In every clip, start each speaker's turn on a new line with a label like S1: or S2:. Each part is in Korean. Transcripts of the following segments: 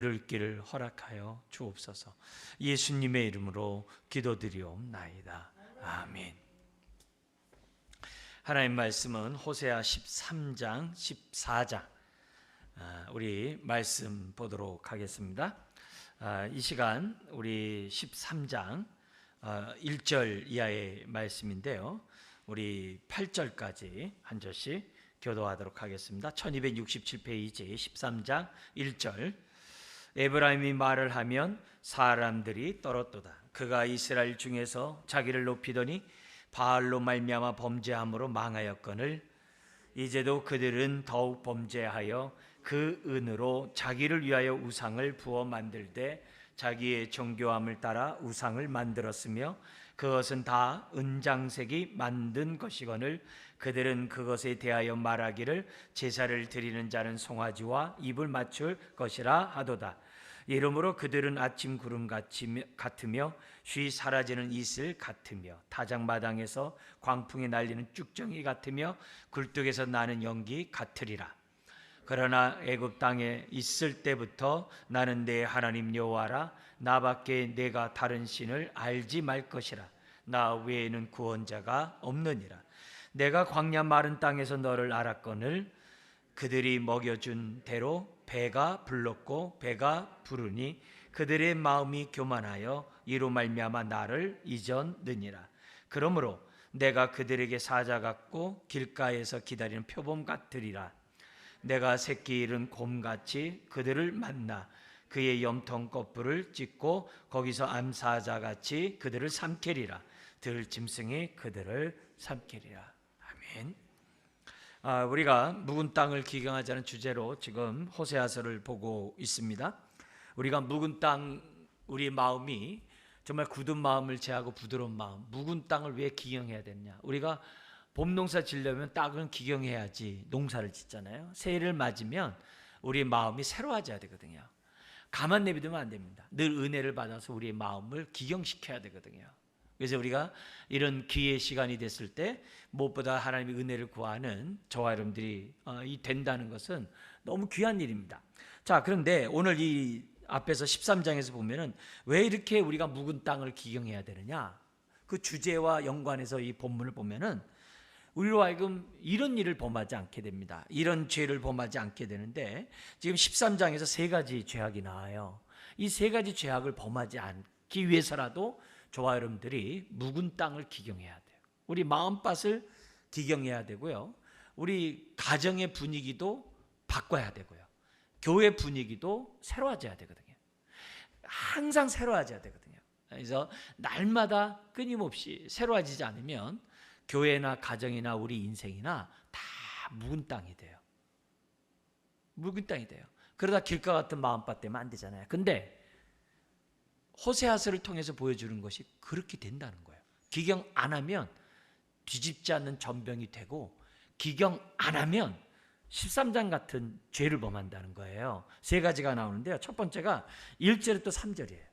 S1: 들을 길을 허락하여 주옵소서. 예수님의 이름으로 기도드리옵나이다. 아멘. 하나님 말씀은 호세아 13장 14장 우리 말씀 보도록 하겠습니다. 이 시간 우리 13장 1절 이하의 말씀인데요, 우리 8절까지 한 절씩 교도하도록 하겠습니다. 1267페이지 13장 1절. 에브라임이 말을 하면 사람들이 떨었도다. 그가 이스라엘 중에서 자기를 높이더니 바알로 말미암아 범죄함으로 망하였거늘 이제도 그들은 더욱 범죄하여 그 은으로 자기를 위하여 우상을 부어 만들되 자기의 정교함을 따라 우상을 만들었으며 그것은 다 은장색이 만든 것이거늘 그들은 그것에 대하여 말하기를 제사를 드리는 자는 송아지와 입을 맞출 것이라 하도다. 이러므로 그들은 아침 구름 같으며 쉬 사라지는 이슬 같으며 타작마당에서 광풍에 날리는 쭉정이 같으며 굴뚝에서 나는 연기 같으리라. 그러나 애굽 땅에 있을 때부터 나는 내 하나님 여호와라. 나밖에 내가 다른 신을 알지 말 것이라. 나 외에는 구원자가 없느니라. 내가 광야 마른 땅에서 너를 알았거늘 그들이 먹여준 대로 배가 불렀고 배가 부르니 그들의 마음이 교만하여 이로 말미암아 나를 잊었느니라. 그러므로 내가 그들에게 사자 같고 길가에서 기다리는 표범 같으리라. 내가 새끼 잃은 곰같이 그들을 만나 그의 염통 거풀을 찢고 거기서 암사자같이 그들을 삼키리라. 들짐승이 그들을 삼키리라. 아멘. 우리가 묵은 땅을 기경하자는 주제로 지금 호세아서를 보고 있습니다. 우리가 묵은 땅, 우리 마음이 정말 굳은 마음을 제하고 부드러운 마음, 묵은 땅을 왜 기경해야 되느냐? 우리가 봄 농사 지려면 땅은 기경해야지 농사를 짓잖아요. 새해를 맞으면 우리 마음이 새로워져야 되거든요. 가만 내비두면 안 됩니다. 늘 은혜를 받아서 우리의 마음을 기경시켜야 되거든요. 그래서 우리가 이런 기회의 시간이 됐을 때 무엇보다 하나님의 은혜를 구하는 저와 여러분들이 된다는 것은 너무 귀한 일입니다. 자, 그런데 오늘 이 앞에서 13장에서 보면은 왜 이렇게 우리가 묵은 땅을 기경해야 되느냐? 그 주제와 연관해서 이 본문을 보면은 우리로 하여금 이런 일을 범하지 않게 됩니다. 이런 죄를 범하지 않게 되는데 지금 13장에서 세 가지 죄악이 나와요. 이 세 가지 죄악을 범하지 않기 위해서라도 저와 여러분들이 묵은 땅을 기경해야 돼요. 우리 마음밭을 기경해야 되고요. 우리 가정의 분위기도 바꿔야 되고요. 교회 분위기도 새로워져야 되거든요. 항상 새로워져야 되거든요. 그래서 날마다 끊임없이 새로워지지 않으면 교회나 가정이나 우리 인생이나 다 묵은 땅이 돼요. 묵은 땅이 돼요. 그러다 길가 같은 마음밭 되면 안 되잖아요. 근데 호세아서를 통해서 보여주는 것이 그렇게 된다는 거예요. 기경 안 하면 뒤집지 않는 전병이 되고 기경 안 하면 13장 같은 죄를 범한다는 거예요. 세 가지가 나오는데요. 첫 번째가 1절부터 3절이에요.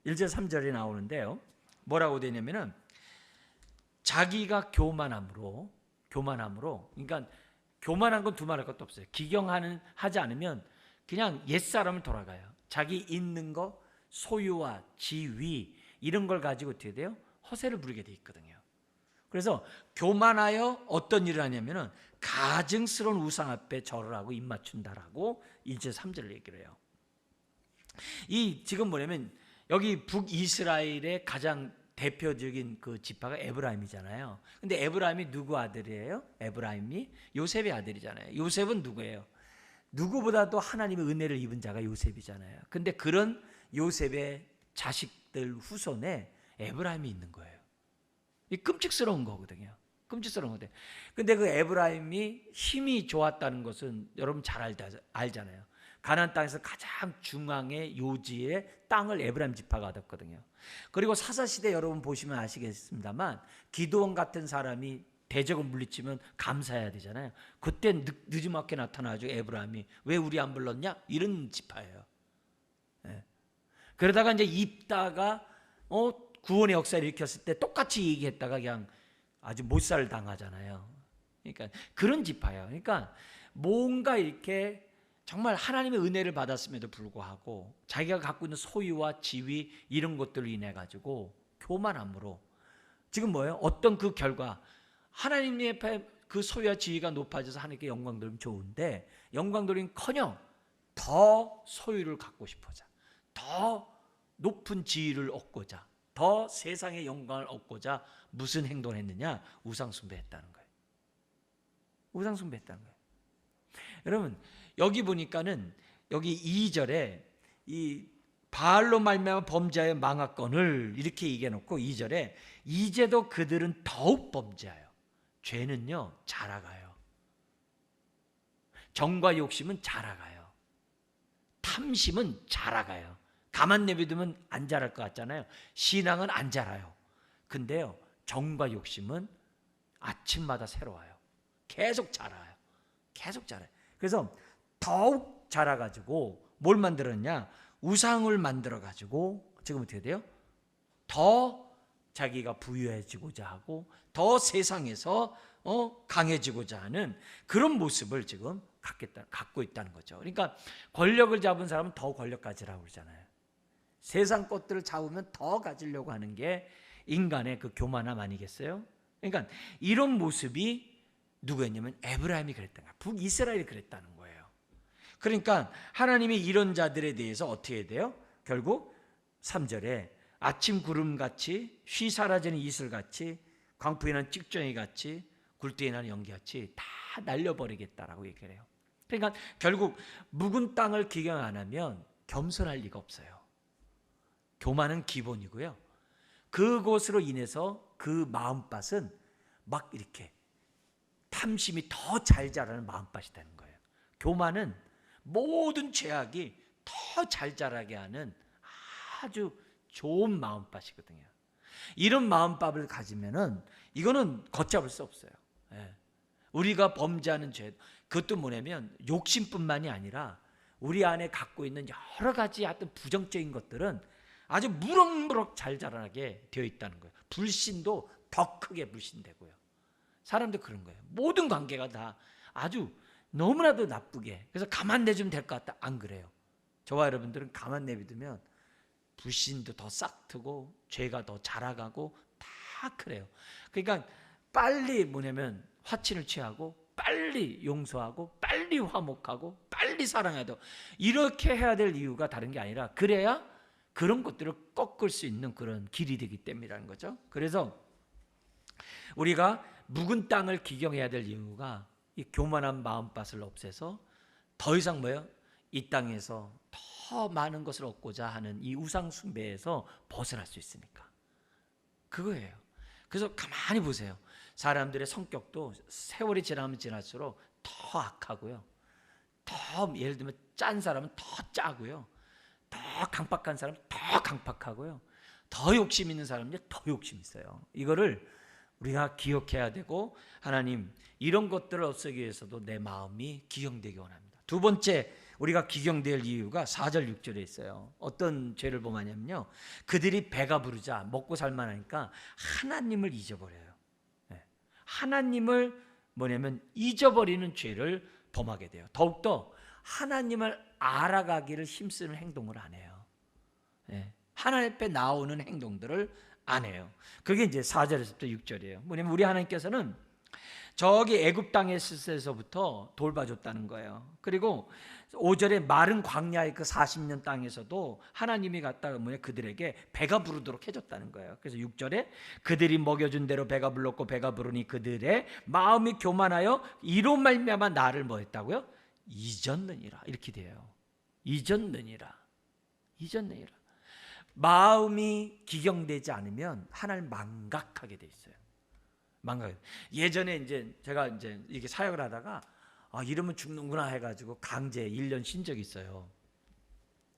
S1: 1절 3절이 나오는데요. 뭐라고 되냐면은 자기가 교만함으로 그러니까 교만한 건 두말할 것도 없어요. 하지 않으면 그냥 옛사람을 돌아가요. 자기 있는 거 소유와 지위 이런 걸 가지고 어떻게 돼요? 허세를 부리게 돼 있거든요. 그래서 교만하여 어떤 일을 하냐면은 가증스러운 우상 앞에 절을 하고 입 맞춘다라고 1절 3절을 얘기를 해요. 이 지금 뭐냐면 여기 북이스라엘의 가장 대표적인 그 지파가 에브라임이잖아요. 근데 에브라임이 누구 아들이에요? 에브라임이 요셉의 아들이잖아요. 요셉은 누구예요? 누구보다도 하나님의 은혜를 입은 자가 요셉이잖아요. 근데 그런 요셉의 자식들 후손에 에브라임이 있는 거예요. 이 끔찍스러운 거거든요. 끔찍스러운 건데. 근데 그 에브라임이 힘이 좋았다는 것은 여러분 잘 알잖아요. 가나안 땅에서 가장 중앙의 요지의 땅을 에브라임 지파가 얻었거든요. 그리고 사사시대 여러분 보시면 아시겠습니다만 기드온 같은 사람이 대적을 물리치면 감사해야 되잖아요. 그때 늦지막히 나타나가지고 에브라임이 왜 우리 안 불렀냐? 이런 지파예요. 네. 그러다가 이제 입다가 구원의 역사를 일으켰을 때 똑같이 얘기했다가 그냥 아주 못살 당하잖아요. 그러니까 그런 지파예요. 그러니까 뭔가 이렇게 정말 하나님의 은혜를 받았음에도 불구하고 자기가 갖고 있는 소유와 지위 이런 것들을 인해 가지고 교만함으로 지금 뭐예요? 어떤 그 결과 하나님 앞에 그 소유와 지위가 높아져서 하나님께 영광 돌리면 좋은데 영광 돌림커녕 더 소유를 갖고 싶어자, 더 높은 지위를 얻고자, 더 세상의 영광을 얻고자 무슨 행동을 했느냐? 우상숭배했다는 거예요. 우상숭배했다는 거예요. 여러분 여기 보니까는 여기 2절에 이 바알로 말미암아 범죄하여 망하거늘 이렇게 얘기해 놓고 2절에 이제도 그들은 더욱 범죄하여 죄는요 자라가요. 정과 욕심은 자라가요. 탐심은 자라가요. 가만 내비두면 안 자랄 것 같잖아요. 신앙은 안 자라요. 근데요 정과 욕심은 아침마다 새로워요. 계속 자라요. 계속 자라요. 그래서 더욱 자라가지고 뭘 만들었냐? 우상을 만들어가지고 지금 어떻게 돼요? 더 자기가 부유해지고자 하고 더 세상에서 강해지고자 하는 그런 모습을 지금 갖고 있다는 거죠. 그러니까 권력을 잡은 사람은 더 권력 가지라고 그러잖아요. 세상 것들을 잡으면 더 가지려고 하는 게 인간의 그 교만함 아니겠어요? 그러니까 이런 모습이 누구였냐면 에브라임이 그랬던 거야. 북이스라엘이 그랬다는 거예요. 그러니까 하나님이 이런 자들에 대해서 어떻게 해야 돼요? 결국 3절에 아침 구름같이 쉬 사라지는 이슬같이 광풍에 난 찍정이같이 굴뚝에 난 연기같이 다 날려버리겠다라고 얘기를 해요. 그러니까 결국 묵은 땅을 기경 안 하면 겸손할 리가 없어요. 교만은 기본이고요. 그것으로 인해서 그 마음밭은 막 이렇게 탐심이 더 잘 자라는 마음밭이 되는 거예요. 교만은 모든 죄악이 더 잘 자라게 하는 아주 좋은 마음밭이거든요. 이런 마음밥을 가지면은 이거는 걷잡을 수 없어요. 우리가 범죄하는 죄, 그것도 뭐냐면 욕심뿐만이 아니라 우리 안에 갖고 있는 여러 가지 어떤 부정적인 것들은 아주 무럭무럭 잘 자라게 되어 있다는 거예요. 불신도 더 크게 불신되고요. 사람도 그런 거예요. 모든 관계가 다 아주 너무나도 나쁘게. 그래서 가만 내주면 될 것 같다. 안 그래요. 저와 여러분들은 가만 내비두면 불신도 더 싹트고 죄가 더 자라가고 다 그래요. 그러니까 빨리 뭐냐면 화친을 취하고 빨리 용서하고 빨리 화목하고 빨리 사랑해도 이렇게 해야 될 이유가 다른 게 아니라 그래야 그런 것들을 꺾을 수 있는 그런 길이 되기 때문이라는 거죠. 그래서 우리가 묵은 땅을 기경해야 될 이유가 이 교만한 마음밭을 없애서 더 이상 뭐예요? 이 땅에서 더 많은 것을 얻고자 하는 이 우상 숭배에서 벗어날 수 있으니까 그거예요. 그래서 가만히 보세요. 사람들의 성격도 세월이 지나면 지날수록 더 악하고요. 더 예를 들면 짠 사람은 더 짜고요. 더 강박한 사람은 더 강박하고요. 더 욕심 있는 사람은 더 욕심 있어요. 이거를 우리가 기억해야 되고 하나님 이런 것들을 없애기 위해서도 내 마음이 기경되기 원합니다. 두 번째 우리가 기경될 이유가 4절 6절에 있어요. 어떤 죄를 범하냐면요. 그들이 배가 부르자 먹고 살만하니까 하나님을 잊어버려요. 하나님을 뭐냐면 잊어버리는 죄를 범하게 돼요. 더욱더 하나님을 알아가기를 힘쓰는 행동을 안 해요. 하나님 앞에 나오는 행동들을 안 해요. 그게 이제 4절에서부터 6절이에요. 뭐냐면 우리 하나님께서는 저기 애굽 땅에 있을 때서부터 돌봐줬다는 거예요. 그리고 5절에 마른 광야의 그 40년 땅에서도 하나님이 갖다가 그들에게 배가 부르도록 해줬다는 거예요. 그래서 6절에 그들이 먹여준 대로 배가 불렀고 배가 부르니 그들의 마음이 교만하여 이로 말미암아 나를 뭐 했다고요? 잊었느니라. 이렇게 돼요. 잊었느니라. 마음이 기경되지 않으면 하나님을 망각하게 돼 있어요. 예전에 이제 제가 이제 이렇게 사역을 하다가 이러면 죽는구나 해가지고 강제 1년 쉰 적이 있어요.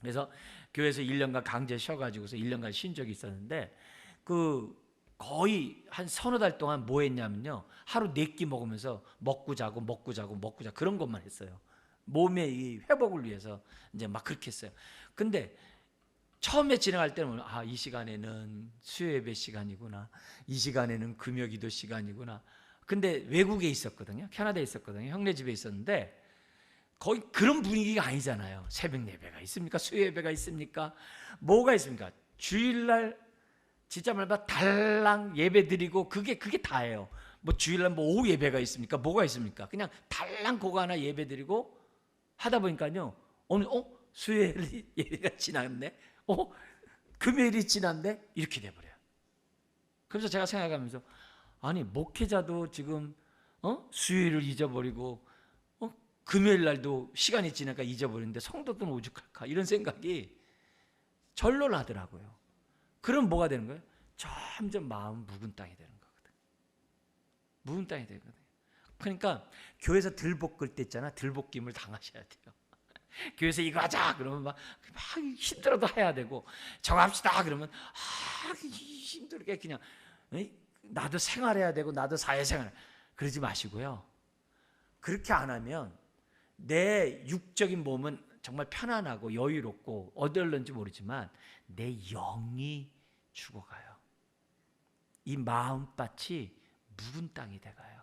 S1: 그래서 교회에서 1년간 강제 쉬어가지고서 1년간 쉰 적이 있었는데 그 거의 한 서너 달 동안 뭐 했냐면요. 하루 4끼 먹으면서 먹고 자고 그런 것만 했어요. 몸의 이 회복을 위해서 이제 막 그렇게 했어요. 근데 처음에 진행할 때는 이 시간에는 수요예배 시간이구나. 이 시간에는 금요기도 시간이구나. 근데 외국에 있었거든요. 캐나다에 있었거든요. 형네 집에 있었는데 거의 그런 분위기가 아니잖아요. 새벽 예배가 있습니까? 수요 예배가 있습니까? 뭐가 있습니까? 주일날 진짜 말ba 달랑 예배 드리고 그게 다예요. 뭐 주일날 뭐 오후 예배가 있습니까? 뭐가 있습니까? 그냥 달랑 그거 하나 예배 드리고 하다 보니까요. 오늘 수요일 예배가 지났네. 금요일이 지났네. 이렇게 돼 버려요. 그래서 제가 생각하면서 아니 목회자도 지금 수요일을 잊어버리고 금요일 날도 시간이 지나니까 잊어버리는데 성도들은 오죽할까 이런 생각이 절로 나더라고요. 그럼 뭐가 되는 거예요? 점점 마음 묵은 땅이 되는 거거든요. 묵은 땅이 되거든요. 그러니까 교회에서 들복 끌 때 있잖아. 들복김을 당하셔야 돼요. 교회에서 이거 하자 그러면 막 힘들어도 해야 되고 저거 합시다 그러면 힘들게 그냥 나도 생활해야 되고 나도 사회생활 그러지 마시고요. 그렇게 안 하면 내 육적인 몸은 정말 편안하고 여유롭고 어디올는지 모르지만 내 영이 죽어가요. 이 마음밭이 묵은 땅이 돼가요.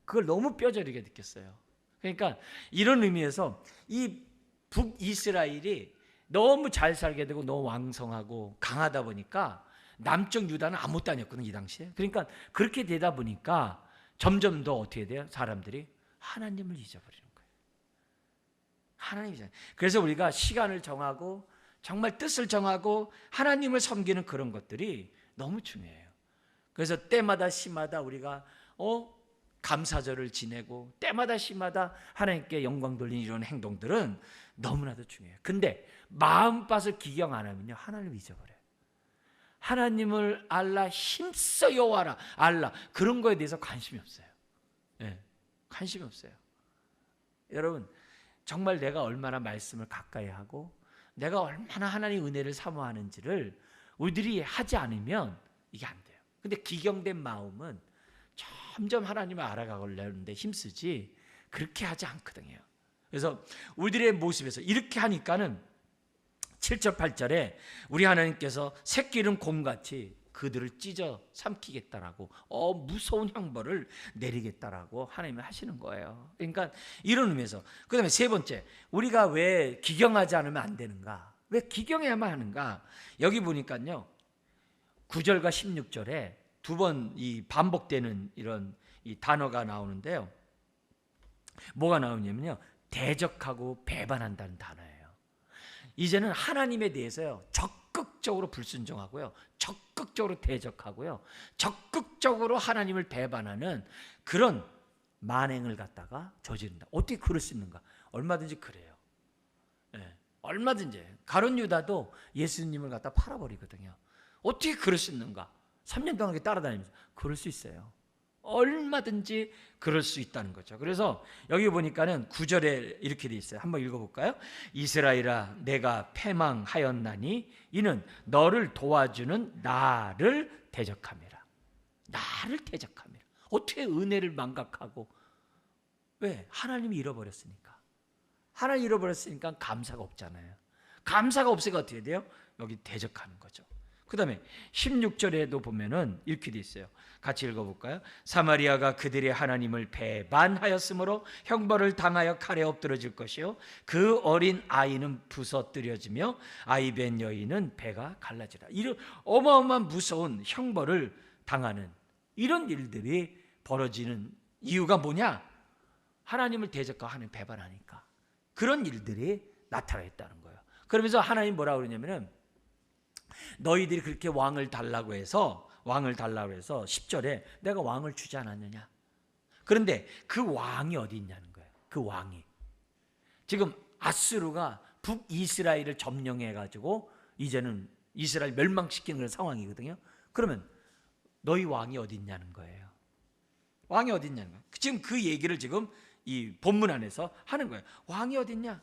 S1: 그걸 너무 뼈저리게 느꼈어요. 그러니까 이런 의미에서 이 북이스라엘이 너무 잘 살게 되고 너무 왕성하고 강하다 보니까 남쪽 유다는 아무것도 아니었거든요. 이 당시에. 그러니까 그렇게 되다 보니까 점점 더 어떻게 돼요? 사람들이 하나님을 잊어버리는 거예요. 하나님이 잊어버려요. 그래서 우리가 시간을 정하고 정말 뜻을 정하고 하나님을 섬기는 그런 것들이 너무 중요해요. 그래서 때마다 시마다 우리가 감사절을 지내고 때마다 시마다 하나님께 영광 돌리는 이런 행동들은 너무나도 중요해요. 근데 마음밭을 기경 안 하면요 하나님을 잊어버려요. 하나님을 알라 힘써 여호와라 알라 그런 거에 대해서 관심이 없어요. 관심이 없어요. 여러분 정말 내가 얼마나 말씀을 가까이 하고 내가 얼마나 하나님의 은혜를 사모하는지를 우리들이 하지 않으면 이게 안 돼요. 근데 기경된 마음은 점점 하나님을 알아가려는데 힘쓰지 그렇게 하지 않거든요. 그래서 우리들의 모습에서 이렇게 하니까는 7절 8절에 우리 하나님께서 새끼른 곰같이 그들을 찢어 삼키겠다라고 무서운 형벌을 내리겠다라고 하나님이 하시는 거예요. 그러니까 이런 의미에서 그 다음에 세 번째 우리가 왜 기경하지 않으면 안 되는가? 왜 기경해야만 하는가? 여기 보니까요 9절과 16절에 두 번 이 반복되는 이런 이 단어가 나오는데요. 뭐가 나오냐면요. 대적하고 배반한다는 단어예요. 이제는 하나님에 대해서요. 적극적으로 불순종하고요. 적극적으로 대적하고요. 적극적으로 하나님을 배반하는 그런 만행을 갖다가 저지른다. 어떻게 그럴 수 있는가? 얼마든지 그래요. 얼마든지. 가룟 유다도 예수님을 갖다 팔아버리거든요. 어떻게 그럴 수 있는가? 3년 동안 따라다니면서 그럴 수 있어요. 얼마든지 그럴 수 있다는 거죠. 그래서 여기 보니까는 9절에 이렇게 돼 있어요. 한번 읽어볼까요? 이스라엘아 내가 패망하였나니 이는 너를 도와주는 나를 대적함이라. 나를 대적함이라. 어떻게 은혜를 망각하고 왜? 하나님이 잃어버렸으니까. 하나님 잃어버렸으니까 감사가 없잖아요. 감사가 없으니까 어떻게 돼요? 여기 대적하는 거죠. 그 다음에 16절에도 보면은 이렇게 돼 있어요. 같이 읽어볼까요? 사마리아가 그들의 하나님을 배반하였으므로 형벌을 당하여 칼에 엎드러질 것이요 그 어린 아이는 부서뜨려지며 아이벤 여인은 배가 갈라지라. 이런 어마어마한 무서운 형벌을 당하는 이런 일들이 벌어지는 이유가 뭐냐? 하나님을 대적하고 하나님 배반하니까 그런 일들이 나타나있다는 거예요. 그러면서 하나님 뭐라고 그러냐면은 너희들이 그렇게 왕을 달라고 해서 10절에 내가 왕을 주지 않았느냐. 그런데 그 왕이 어디 있냐는 거예요. 그 왕이 지금 아수르가 북이스라엘을 점령해가지고 이제는 이스라엘 멸망시키는 그런 상황이거든요. 그러면 너희 왕이 어디 있냐는 거예요. 왕이 어디 있냐는 거예요. 지금 그 얘기를 지금 이 본문 안에서 하는 거예요. 왕이 어디 있냐?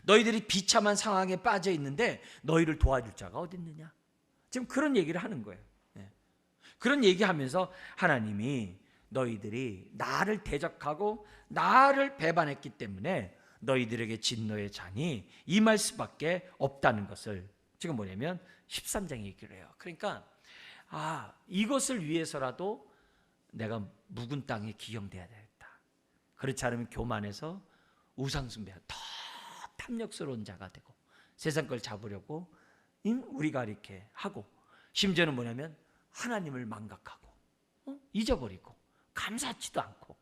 S1: 너희들이 비참한 상황에 빠져 있는데 너희를 도와줄 자가 어디 있느냐? 지금 그런 얘기를 하는 거예요. 그런 얘기하면서 하나님이 너희들이 나를 대적하고 나를 배반했기 때문에 너희들에게 진노의 잔이 임할 수밖에 없다는 것을 지금 뭐냐면 13장에 얘기를 해요. 그러니까 이것을 위해서라도 내가 묵은 땅에 기경돼야 되겠다. 그렇지 않으면 교만해서 우상숭배, 더 탐욕스러운 자가 되고 세상 걸 잡으려고 우리가 이렇게 하고, 심지어는 뭐냐면 하나님을 망각하고 잊어버리고 감사하지도 않고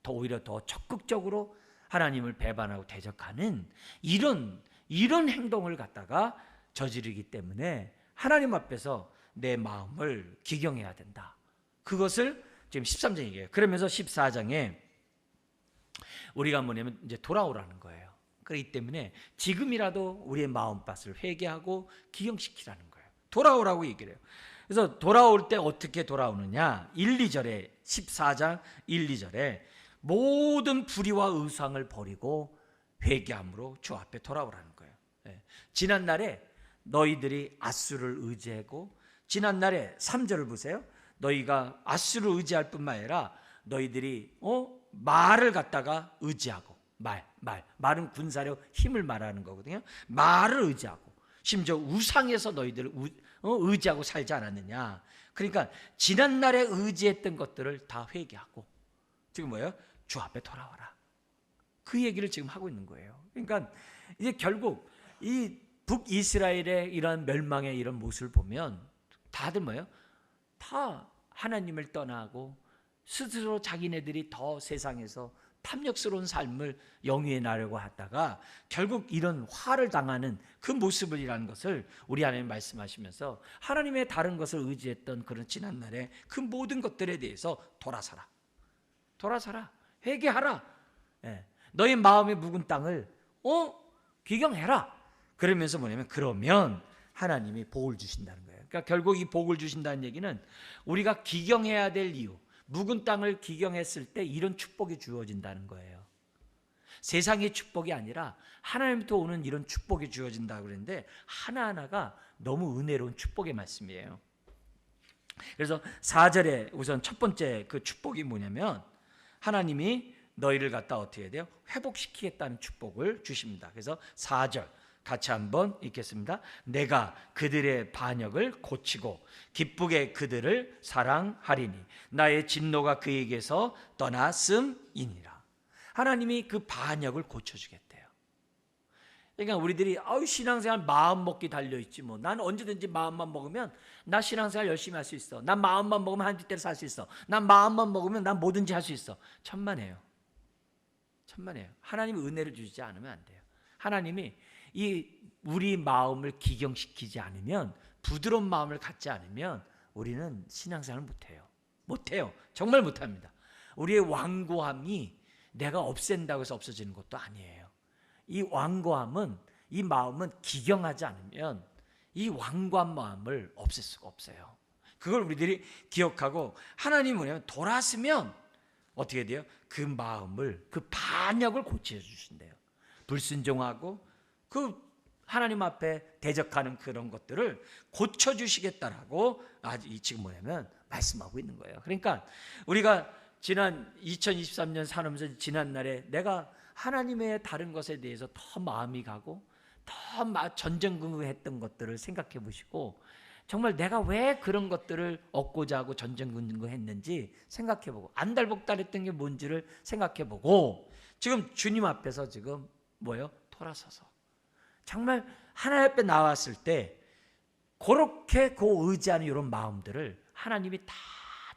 S1: 오히려 더 적극적으로 하나님을 배반하고 대적하는 이런 행동을 갖다가 저지르기 때문에 하나님 앞에서 내 마음을 기경해야 된다. 그것을 지금 13장 얘기해요. 그러면서 14장에 우리가 뭐냐면 이제 돌아오라는 거예요. 그렇기 때문에 지금이라도 우리의 마음밭을 회개하고 기경시키라는 거예요. 돌아오라고 얘기를 해요. 그래서 돌아올 때 어떻게 돌아오느냐, 1, 2절에 14장 1, 2절에 모든 불의와 의상을 버리고 회개함으로 주 앞에 돌아오라는 거예요. 지난날에 너희들이 앗수를 의지하고, 지난날에 3절을 보세요. 너희가 앗수를 의지할 뿐만 아니라 너희들이 말을 갖다가 의지하고, 말은 군사력 힘을 말하는 거거든요. 말을 의지하고 심지어 우상에서 너희들 의지하고 살지 않았느냐. 그러니까 지난날에 의지했던 것들을 다 회개하고 지금 뭐예요? 주 앞에 돌아와라. 그 얘기를 지금 하고 있는 거예요. 그러니까 이제 결국 이 북이스라엘의 이런 멸망의 이런 모습을 보면 다들 뭐예요? 다 하나님을 떠나고 스스로 자기네들이 더 세상에서 탐욕스러운 삶을 영위해 나려고 하다가 결국 이런 화를 당하는 그 모습이라는 것을 우리 하나님 말씀하시면서 하나님의 다른 것을 의지했던 그런 지난날에 그 모든 것들에 대해서 돌아서라, 회개하라. 너의 마음의 묵은 땅을 귀경해라. 그러면서 뭐냐면 그러면 하나님이 복을 주신다는 거예요. 그러니까 결국 이 복을 주신다는 얘기는 우리가 귀경해야 될 이유, 묵은 땅을 귀경했을 때 이런 축복이 주어진다는 거예요. 세상의 축복이 아니라 하나님부터 오는 이런 축복이 주어진다고 그랬는데 하나하나가 너무 은혜로운 축복의 말씀이에요. 그래서 4절에 우선 첫 번째 그 축복이 뭐냐면 하나님이 너희를 갖다 어떻게 해야 돼요? 회복시키겠다는 축복을 주십니다. 그래서 4절 같이 한번 읽겠습니다. 내가 그들의 반역을 고치고 기쁘게 그들을 사랑하리니 나의 진노가 그에게서 떠났음이니라. 하나님이 그 반역을 고쳐주겠대요. 그러니까 우리들이 신앙생활 마음 먹기 달려있지 뭐. 난 언제든지 마음만 먹으면 나 신앙생활 열심히 할 수 있어. 난 마음만 먹으면 하나님 뜻대로 살 수 있어. 난 마음만 먹으면 난 뭐든지 할 수 있어. 천만에요. 하나님이 은혜를 주시지 않으면 안 돼요. 하나님이 우리 마음을 기경시키지 않으면, 부드러운 마음을 갖지 않으면 우리는 신앙생활을 못해요. 정말 못합니다. 우리의 완고함이 내가 없앤다고 해서 없어지는 것도 아니에요. 이 완고함은, 이 마음은 기경하지 않으면 이 완고한 마음을 없앨 수가 없어요. 그걸 우리들이 기억하고 하나님이 뭐냐면 돌아서면 어떻게 돼요? 그 마음을, 그 반역을 고쳐주신대요. 불순종하고 그 하나님 앞에 대적하는 그런 것들을 고쳐주시겠다라고 지금 뭐냐면 말씀하고 있는 거예요. 그러니까 우리가 지난 2023년 살면서 지난날에 내가 하나님의 다른 것에 대해서 더 마음이 가고 더 전전긍긍했던 것들을 생각해 보시고 정말 내가 왜 그런 것들을 얻고자 하고 전전긍긍했는지 생각해 보고 안달복달했던 게 뭔지를 생각해 보고 지금 주님 앞에서 지금 뭐예요? 돌아서서 정말 하나님 앞에 나왔을 때 그렇게 의지하는 이런 마음들을 하나님이 다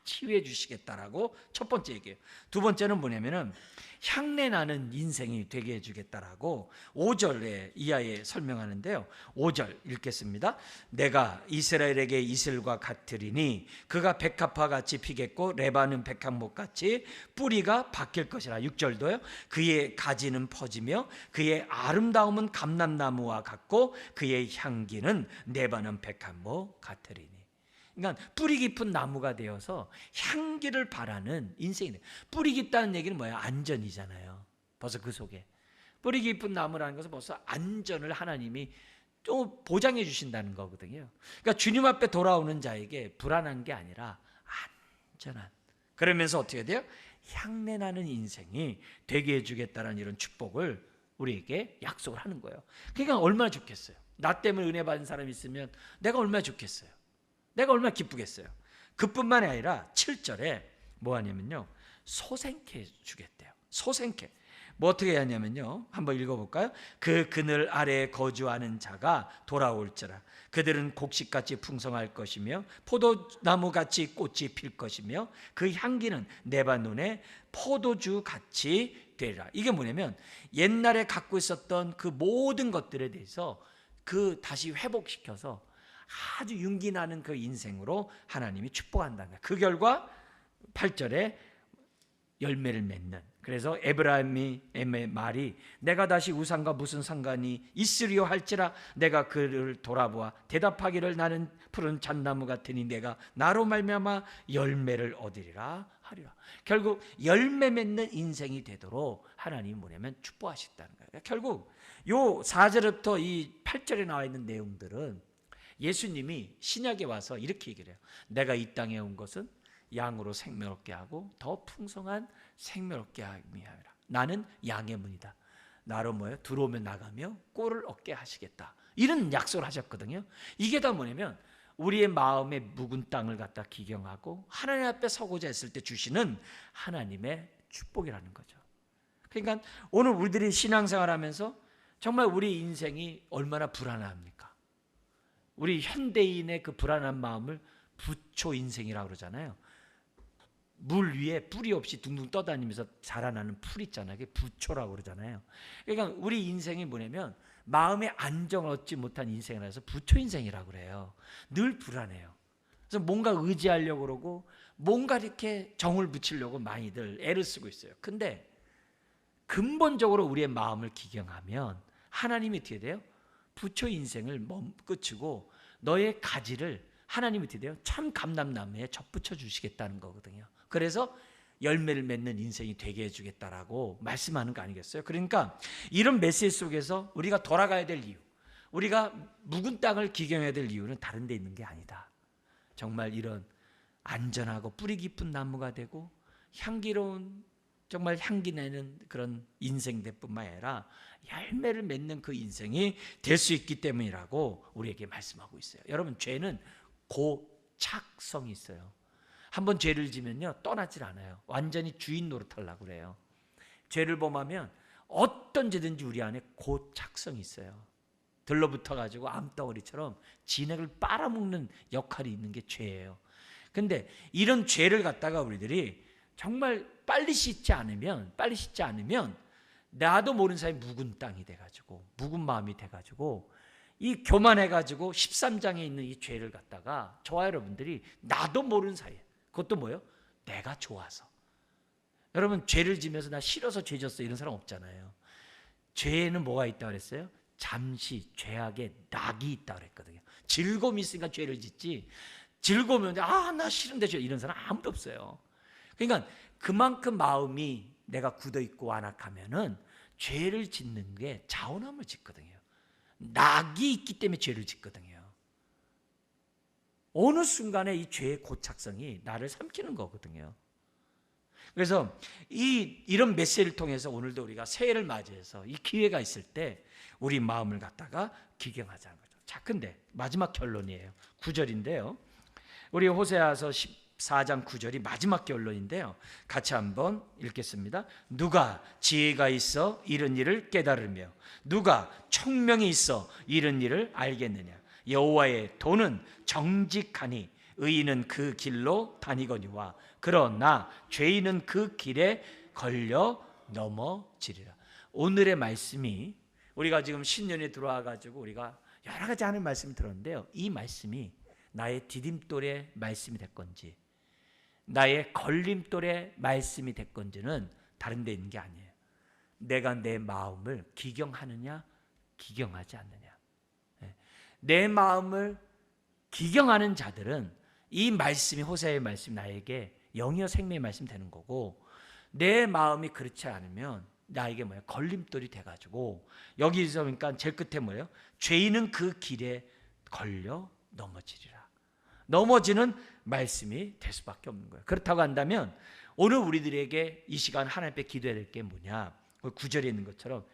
S1: 치유해 주시겠다라고 첫 번째 얘기예요. 두 번째는 뭐냐면은 향내나는 인생이 되게 해주겠다라고 5절에 이하에 설명하는데요. 5절 읽겠습니다. 내가 이스라엘에게 이슬과 같으리니 그가 백합화 같이 피겠고 레바논 백합목 같이 뿌리가 바뀔 것이라. 6절도요. 그의 가지는 퍼지며 그의 아름다움은 감람나무와 같고 그의 향기는 레바논 백합목 같으리니. 그러니까 뿌리 깊은 나무가 되어서 향기를 바라는 인생이 돼요. 뿌리 깊다는 얘기는 뭐예요? 안전이잖아요. 벌써 그 속에 뿌리 깊은 나무라는 것은 벌써 안전을 하나님이 또 보장해 주신다는 거거든요. 그러니까 주님 앞에 돌아오는 자에게 불안한 게 아니라 안전한, 그러면서 어떻게 돼요? 향내나는 인생이 되게 해주겠다는 이런 축복을 우리에게 약속을 하는 거예요. 그러니까 얼마나 좋겠어요. 나 때문에 은혜 받은 사람이 있으면 내가 얼마나 좋겠어요. 내가 얼마나 기쁘겠어요. 그뿐만이 아니라 7절에 뭐 하냐면요, 소생케 주겠대요. 소생케. 뭐 어떻게 하냐면요, 한번 읽어볼까요? 그 그늘 아래에 거주하는 자가 돌아올지라. 그들은 곡식같이 풍성할 것이며 포도나무같이 꽃이 필 것이며 그 향기는 레바논의 포도주같이 되리라. 이게 뭐냐면 옛날에 갖고 있었던 그 모든 것들에 대해서 그 다시 회복시켜서 아주 윤기 나는 그 인생으로 하나님이 축복한다는 거예요. 그 결과 8절에 열매를 맺는, 그래서 에브라임의 말이 내가 다시 우상과 무슨 상관이 있으리요 할지라 내가 그를 돌아보아 대답하기를 나는 푸른 잣나무 같으니 내가 나로 말미암아 열매를 얻으리라 하리라. 결국 열매 맺는 인생이 되도록 하나님이 뭐냐면 축복하셨다는 거예요. 결국 요 4절부터 이 8절에 나와 있는 내용들은 예수님이 신약에 와서 이렇게 얘기를 해요. 내가 이 땅에 온 것은 양으로 생명 얻게 하고 더 풍성한 생명 얻게 하기 하리라. 나는 양의 문이다. 나로 뭐예요? 들어오면 나가며 꼴을 얻게 하시겠다. 이런 약속을 하셨거든요. 이게 다 뭐냐면 우리의 마음의 묵은 땅을 갖다 기경하고 하나님 앞에 서고자 했을 때 주시는 하나님의 축복이라는 거죠. 그러니까 오늘 우리들이 신앙생활하면서 정말 우리 인생이 얼마나 불안합니까? 우리 현대인의 그 불안한 마음을 부초 인생이라고 그러잖아요. 물 위에 뿌리 없이 둥둥 떠다니면서 자라나는 풀 있잖아요. 그게 부초라고 그러잖아요. 그러니까 우리 인생이 뭐냐면 마음의 안정을 얻지 못한 인생이라서 부초 인생이라고 그래요. 늘 불안해요. 그래서 뭔가 의지하려고 그러고 뭔가 이렇게 정을 붙이려고 많이들 애를 쓰고 있어요. 근데 근본적으로 우리의 마음을 기경하면 하나님이 어떻게 돼요? 부초 인생을 끝이고 너의 가지를 하나님이 어떻게 돼요? 참 감람나무에 접붙여 주시겠다는 거거든요. 그래서 열매를 맺는 인생이 되게 해주겠다라고 말씀하는 거 아니겠어요? 그러니까 이런 메시지 속에서 우리가 돌아가야 될 이유, 우리가 묵은 땅을 기경해야 될 이유는 다른 데 있는 게 아니다. 정말 이런 안전하고 뿌리 깊은 나무가 되고 향기로운, 정말 향기 내는 그런 인생뿐만 아니라 열매를 맺는 그 인생이 될 수 있기 때문이라고 우리에게 말씀하고 있어요. 여러분, 죄는 고착성이 있어요. 한번 죄를 지면요 떠나질 않아요. 완전히 주인 노릇하려고 그래요. 죄를 범하면 어떤 죄든지 우리 안에 고착성이 있어요. 들러붙어가지고 암덩어리처럼 진액을 빨아먹는 역할이 있는 게 죄예요. 근데 이런 죄를 갖다가 우리들이 정말 빨리 씻지 않으면 나도 모르는 사이에 묵은 땅이 돼가지고 묵은 마음이 돼가지고 이 교만해가지고 13장에 있는 이 죄를 갖다가 저와 여러분들이 나도 모르는 사이에, 그것도 뭐예요? 내가 좋아서. 여러분, 죄를 지면서 나 싫어서 죄 졌어 이런 사람 없잖아요. 죄에는 뭐가 있다고 그랬어요? 잠시 죄악의 낙이 있다고 그랬거든요. 즐거움이 있으니까 죄를 짓지, 즐거우면 나 싫은데 죄, 이런 사람 아무도 없어요. 그러니까 그만큼 마음이 내가 굳어있고 완악하면은 죄를 짓는 게 자원함을 짓거든요. 낙이 있기 때문에 죄를 짓거든요. 어느 순간에 이 죄의 고착성이 나를 삼키는 거거든요. 그래서 이런 메시지를 통해서 오늘도 우리가 새해를 맞이해서 이 기회가 있을 때 우리 마음을 갖다가 기경하자는 거죠. 자, 근데 마지막 결론이에요. 9절인데요. 우리 호세아서 14장 9절이 마지막 결론인데요. 같이 한번 읽겠습니다. 누가 지혜가 있어 이런 일을 깨달으며 누가 총명이 있어 이런 일을 알겠느냐. 여호와의 도는 정직하니 의인은 그 길로 다니거니와 그러나 죄인은 그 길에 걸려 넘어지리라. 오늘의 말씀이 우리가 지금 신년에 들어와 가지고 우리가 여러 가지 하는 말씀을 들었는데요. 이 말씀이 나의 디딤돌의 말씀이 될 건지 나의 걸림돌의 말씀이 될 건지는 다른 데 있는 게 아니에요. 내가 내 마음을 기경하느냐 기경하지 않느냐. 내 마음을 기경하는 자들은 이 말씀이, 호세아의 말씀이 나에게 영이요 생명의 말씀이 되는 거고, 내 마음이 그렇지 않으면 나에게 뭐예요? 걸림돌이 돼가지고, 여기서 그러니까 제일 끝에 뭐예요? 죄인은 그 길에 걸려 넘어지리라. 넘어지는 말씀이 될 수밖에 없는 거예요. 그렇다고 한다면 오늘 우리들에게 이 시간 하나님께 기도해야 될 게 뭐냐? 9절에 있는 것처럼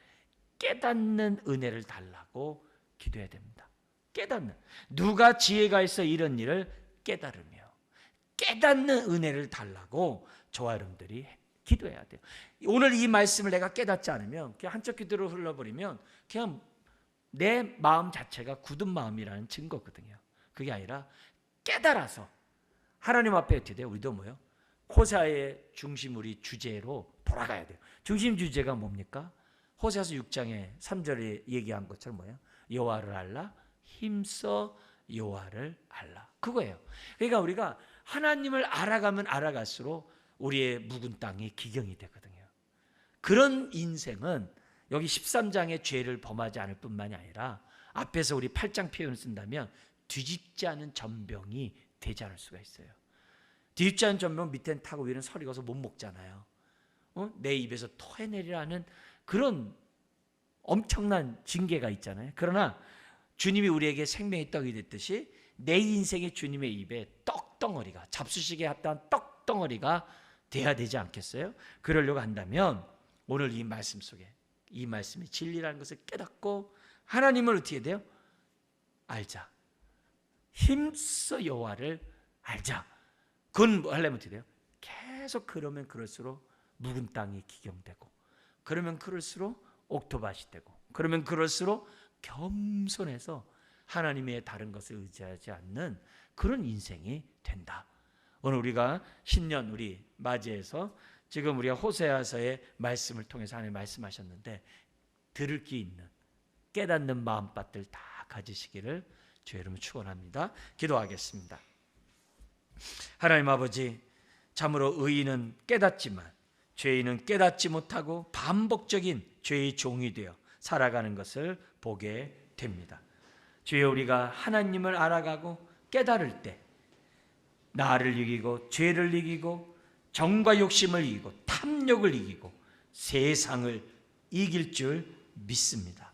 S1: 깨닫는 은혜를 달라고 기도해야 됩니다. 깨닫는, 누가 지혜가 있어 이런 일을 깨달으며 깨닫는 은혜를 달라고 저와 여러분들이 기도해야 돼요. 오늘 이 말씀을 내가 깨닫지 않으면 그냥 한쪽 귀로 흘러버리면 그냥 내 마음 자체가 굳은 마음이라는 증거거든요. 그게 아니라 깨달아서 하나님 앞에 어떻게 돼요? 우리도 뭐요? 호세아의 중심 우리 주제로 돌아가야 돼요. 중심 주제가 뭡니까? 호세아서 6장에 3절에 얘기한 것처럼 뭐예요? 여호와를 알라, 힘써 여호와를 알라. 그거예요. 그러니까 우리가 하나님을 알아가면 알아갈수록 우리의 묵은 땅이 기경이 되거든요. 그런 인생은 여기 13장의 죄를 범하지 않을 뿐만이 아니라 앞에서 우리 8장 표현을 쓴다면 뒤집지 않은 전병이 되지 않을 수가 있어요. 뒤집지 않은 전병 밑엔 타고 위는 설이 가서 못 먹잖아요. 내 입에서 토해내리라는 그런 엄청난 징계가 있잖아요. 그러나 주님이 우리에게 생명의 떡이 됐듯이 내 인생의 주님의 입에 떡덩어리가, 잡수시기에 합당한 떡덩어리가 돼야 되지 않겠어요? 그러려고 한다면 오늘 이 말씀 속에 이 말씀이 진리라는 것을 깨닫고 하나님을 어떻게 해야 돼요? 알자. 힘써 여호와를 알자. 그건 뭐 하려면 어떻게 돼요? 계속 그러면 그럴수록 묵은 땅이 기경되고, 그러면 그럴수록 옥토밭이 되고, 그러면 그럴수록 겸손해서 하나님의 다른 것을 의지하지 않는 그런 인생이 된다. 오늘 우리가 신년 우리 맞이해서 지금 우리가 호세아서의 말씀을 통해서 하나님 말씀하셨는데 들을 귀 있는 깨닫는 마음밭들 다 가지시기를 주의 이름으로 축원합니다. 기도하겠습니다. 하나님 아버지, 참으로 의인은 깨닫지만 죄인은 깨닫지 못하고 반복적인 죄의 종이 되어 살아가는 것을 보게 됩니다. 주여, 우리가 하나님을 알아가고 깨달을 때 나를 이기고 죄를 이기고 정과 욕심을 이기고 탐욕을 이기고 세상을 이길 줄 믿습니다.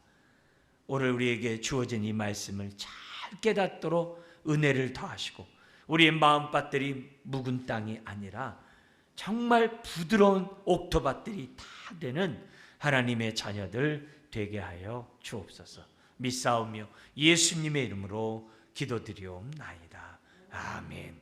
S1: 오늘 우리에게 주어진 이 말씀을 잘 깨닫도록 은혜를 더하시고 우리의 마음밭들이 묵은 땅이 아니라 정말 부드러운 옥토밭들이 다 되는 하나님의 자녀들 되게 하여 주옵소서. 믿사오며 예수님의 이름으로 기도드리옵나이다. 아멘.